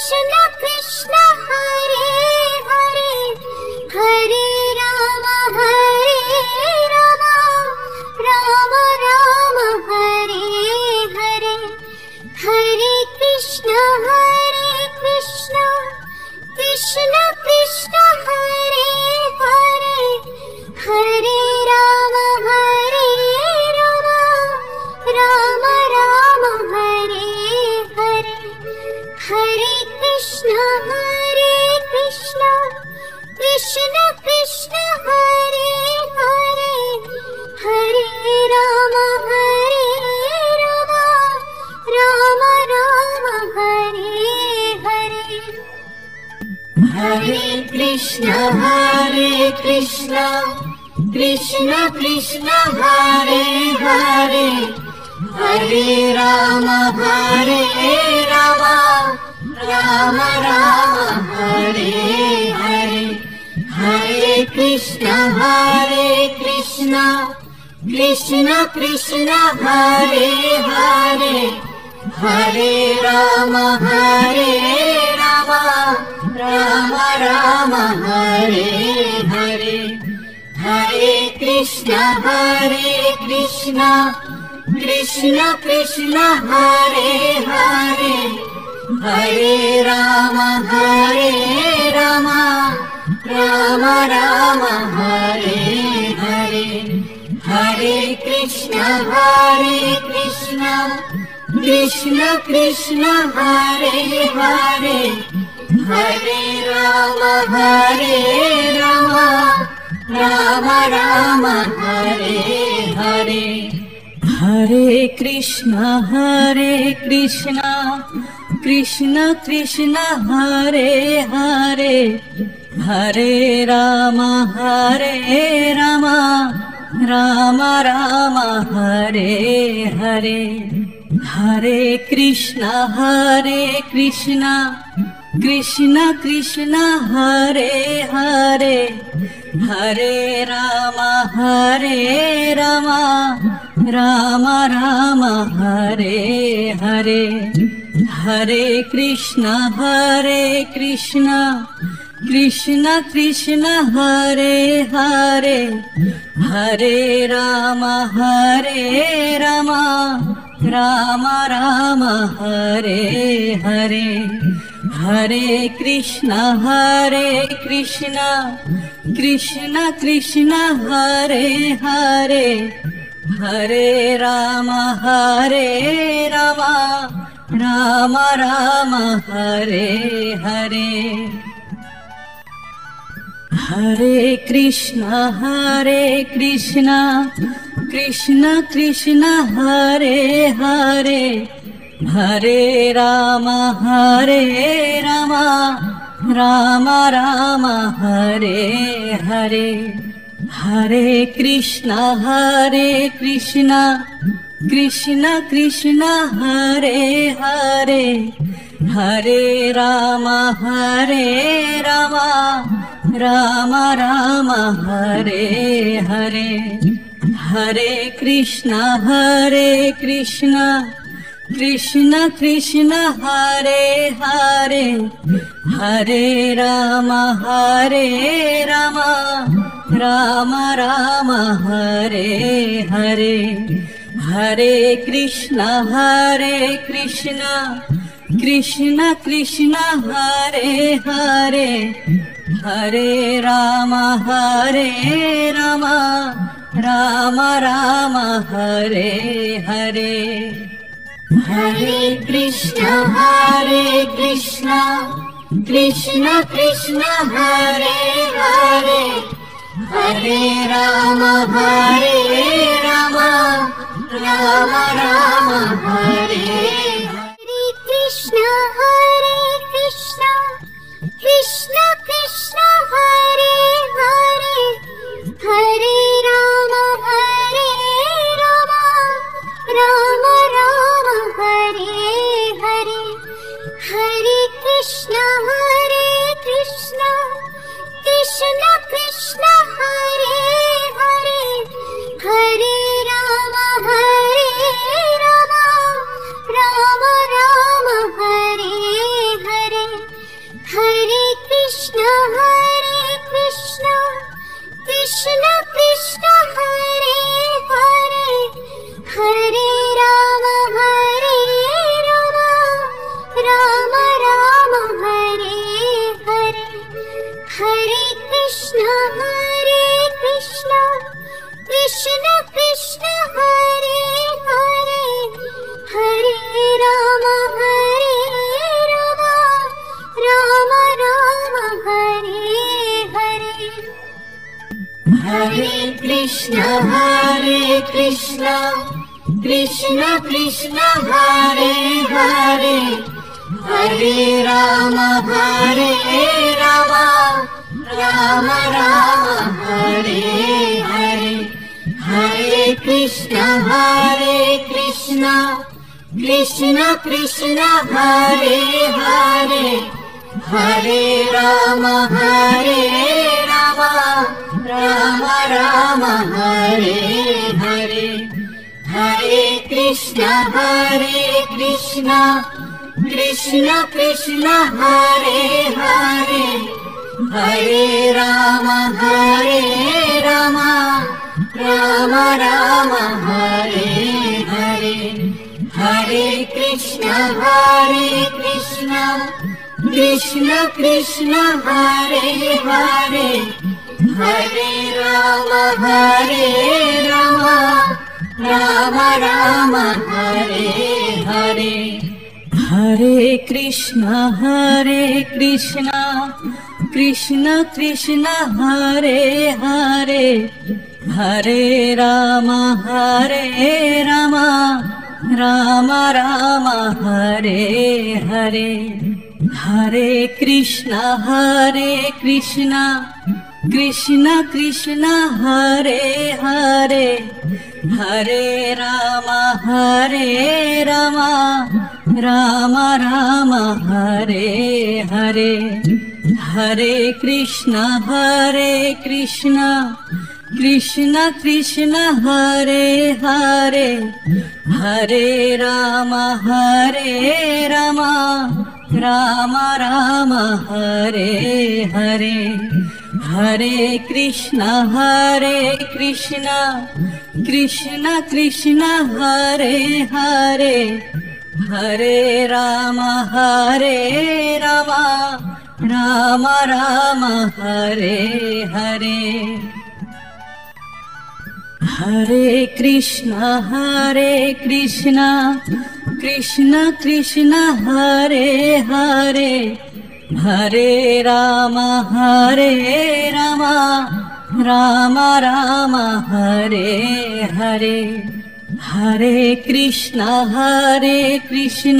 Krishna Krishna Hare Hare Hare Ram Ram Ram Hare Hare Hare Krishna Krishna Krishna Hare Hare Hare Ram Ram Ram Hare Hare Hare Krishna Krishna Krishna Hare Hare Hare Ram Ram Ram Hare Hare Hare Krishna Krishna Krishna Hare Hare Hare Ram Ram Ram Hare Hare Hare Krishna Krishna Krishna Hare Hare Hare Ram Ram Ram Hare Hare Hare Krishna Krishna Krishna Hare Hare Hare Ram Ram Ram Hare Hare Hare Krishna Krishna Krishna Hare Hare Hare Ram Ram Ram Hare Hare Hare Krishna Krishna Krishna Hare Hare Hare Ram Ram Ram Hare Hare Hare Krishna Krishna Krishna Hare Hare Hare Ram Ram Ram Hare Hare Hare Krishna Krishna Krishna Hare Hare Hare Ram Ram Ram Hare Hare Hare Krishna Krishna Krishna Hare Hare Hare Ram Ram Ram Hare Hare Hare Krishna Krishna Krishna Hare Hare Hare Ram Ram Ram Hare Hare Hare Krishna Krishna Krishna Hare Hare Hare Ram Ram Ram Hare Hare Hare Krishna Krishna Krishna Krishna Hare Hare Hare Ram Ram Ram Hare Hare Hare Krishna Krishna Krishna Krishna Hare Hare Hare Ram Ram Ram Hare Hare Hare Krishna Krishna Krishna Hare Hare Hare Ram Ram Ram Hare Hare Krishna Krishna Krishna Hare Hare Hare Ram Ram Ram Hare Hare Hare Krishna Krishna Krishna Hare Hare Hare Ram Ram Krishna Krishna Hare Hare Hare Ram Ram Ram Hare Hare Hare Krishna Krishna Krishna Hare Hare Hare Ram Ram Ram Hare Hare Hare Krishna Krishna Krishna Hare Hare Hare Ram Ram Ram Hare Hare Hare Krishna Krishna Krishna Hare Hare Hare Ram Ram Ram Hare Hare Hare Krishna Krishna Krishna Hare Hare Hare Ram Ram Ram Hare Hare Hare Krishna Krishna Krishna Hare Hare Hare Ram Ram Ram Hare Hare Hare Krishna Krishna Krishna Hare Hare Hare Ram Ram Ram Hare Hare Hare Krishna Krishna Krishna Hare Hare Hare Ram Ram Ram Hare Hare Hare Krishna Krishna Krishna Hare Hare Hare Ram Ram Ram Hare Hare Hare Krishna Krishna Krishna Hare Hare Hare Ram Ram Ram Hare Hare Hare Krishna Krishna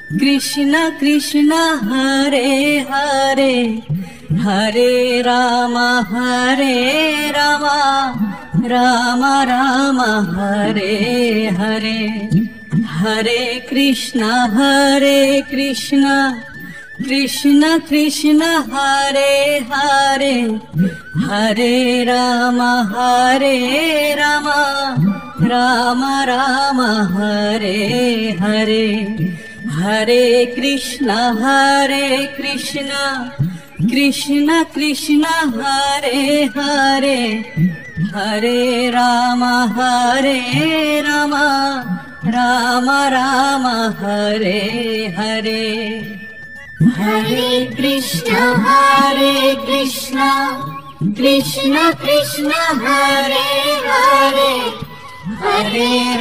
Krishna Krishna Hare Hare Hare Ram Ram Ram Hare Hare Hare Krishna Krishna Krishna Krishna Hare Hare Hare Ram Ram Ram Hare Hare Hare Krishna Krishna Krishna Hare Hare Hare Ram Ram Ram Hare Hare Krishna Krishna Krishna Hare Hare Hare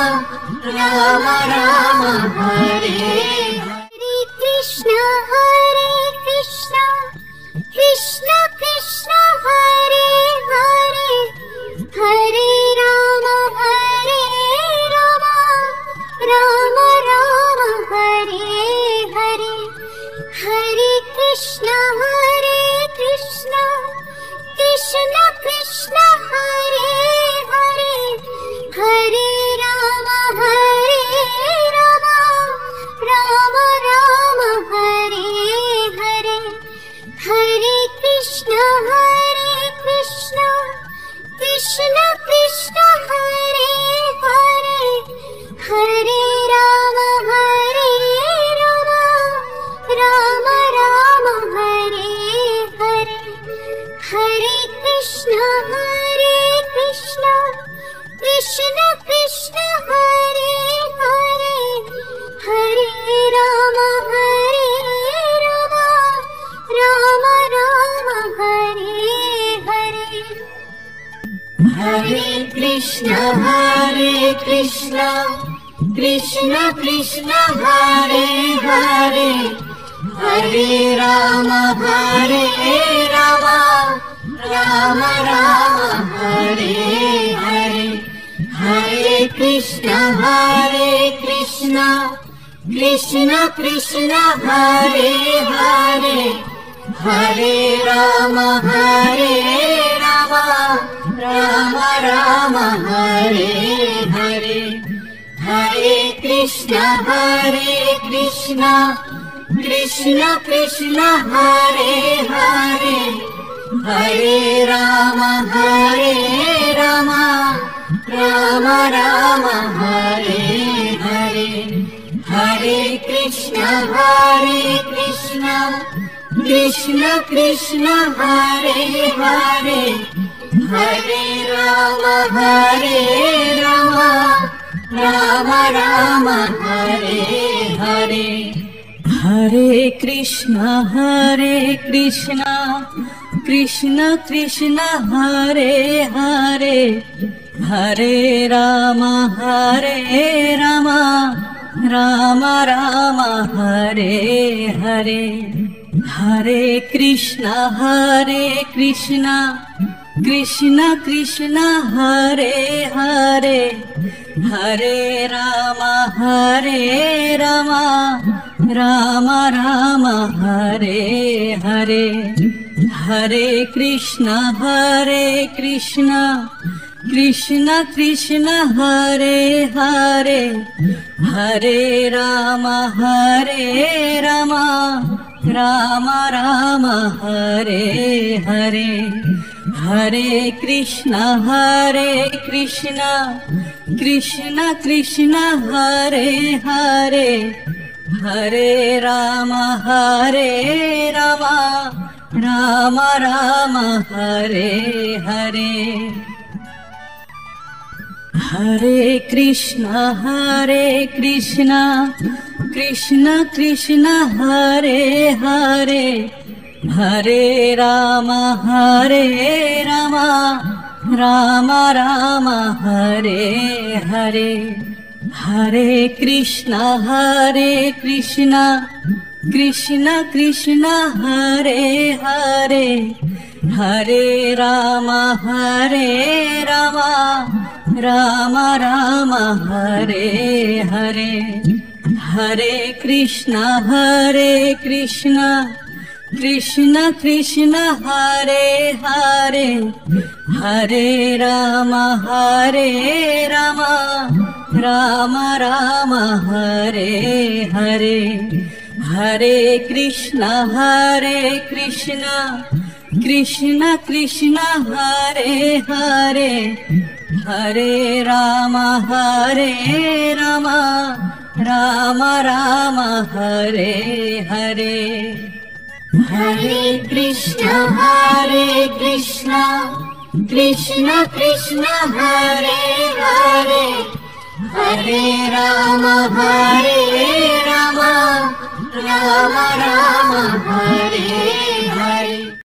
Ram Ram Ram Hare Hare Hare Krishna Krishna Krishna Hare Hare Hare Ram Ram Ram Hare Hare Hare Krishna Krishna Krishna Hare Hare Hare Ram Ram Hare Hare Hare Krishna Krishna Krishna Hare Hare Hare Ram Ram Hare Hare Hare Krishna Krishna Krishna Hare Hare Hare Ram Ram Ram Ram Hare Hare Hare Krishna Krishna Krishna Hare Hare Hare Ram Ram Ram Hare Hare Hare Krishna Krishna Krishna Hare Hare Hare Ram Ram Ram Hare Hare Hare Krishna Krishna Krishna Hare Hare Hare Ram Ram Ram Hare Hare Hare Krishna Krishna Krishna Hare Hare Hare Ram Ram Ram Hare Hare Hare Krishna Krishna Krishna Hare Hare Hare Ram Ram Ram Hare Hare Hare Krishna Krishna Krishna Hare Hare Hare Ram Ram Ram Hare Hare Hare Krishna Krishna Krishna Hare Hare Hare Ram Ram Ram Hare Hare Hare Krishna Krishna Krishna Hare Hare Hare Ram Ram Ram Hare Hare Hare Krishna Krishna Krishna Hare Hare Hare Ram Ram Ram Hare Hare Hare Krishna Krishna Krishna Hare Hare Hare Ram Ram Ram Hare Hare Hare Krishna Krishna Krishna Hare Hare Hare Ram Ram Ram Hare Hare Hare Krishna Krishna Krishna Hare Hare Hare Ram